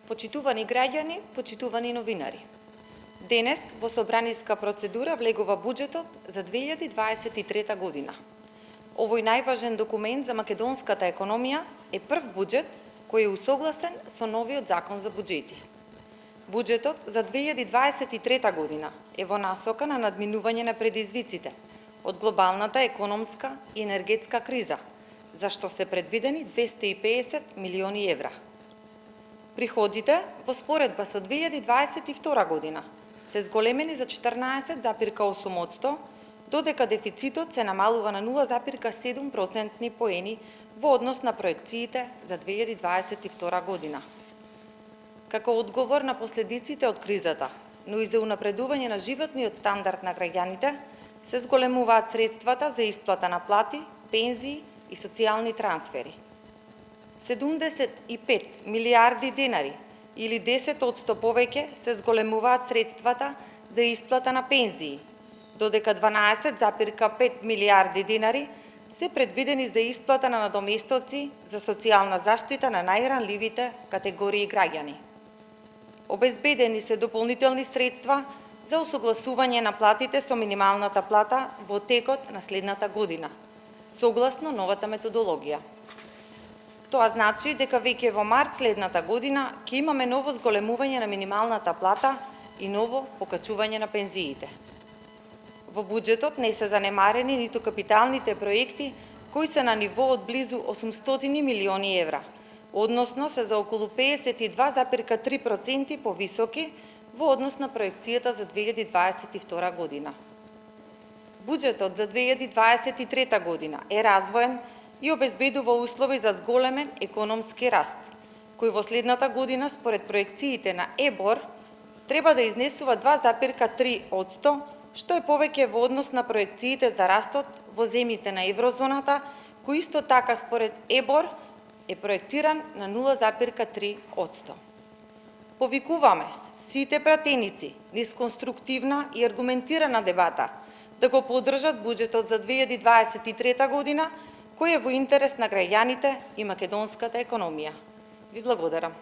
Почитувани граѓани, почитувани новинари. Денес во собраниска процедура влегува буџетот за 2023 година. Овој најважен документ за македонската економија е прв буџет кој е усогласен со новиот закон за буџети. Буџетот за 2023 година е во насока на надминување на предизвиците од глобалната економска и енергетска криза, за што се предвидени 250 милиони евра. Приходите во споредба со 2022 година се зголемени за 14,8%, додека дефицитот се намалува на 0,7% поени во однос на проекциите за 2022 година. Како одговор на последиците од кризата, но и за унапредување на животниот стандард на граѓаните, се зголемуваат средствата за исплата на плати, пензии и социјални трансфери. 75 милиарди денари или 10% повеќе се зголемуваат средствата за исплата на пензии, додека 12,5 милиарди денари се предвидени за исплата на надоместоци за социјална заштита на најранливите категории граѓани. Обезбедени се дополнителни средства за усогласување на платите со минималната плата во текот на следната година, согласно новата методологија. Тоа значи дека веќе во март следната година ќе имаме ново зголемување на минималната плата и ново покачување на пензиите. Во буџетот не се занемарени ниту капиталните проекти кои се на ниво од близу 800 милиони евра, односно се за околу 52,3% повисоки во однос на проекцијата за 2022 година. Буџетот за 2023 година е развоен и обезбедува услови за зголемен економски раст, кој во следната година според проекциите на ЕБОР треба да изнесува 2,3%, што е повеќе во однос на проекциите за растот во земјите на еврозоната, кој исто така според ЕБОР е проектиран на 0,3%. Повикуваме сите пратеници низ конструктивна и аргументирана дебата да го поддржат буџетот за 2023 година, кој е во интерес на граѓаните и македонската економија. Ви благодарам.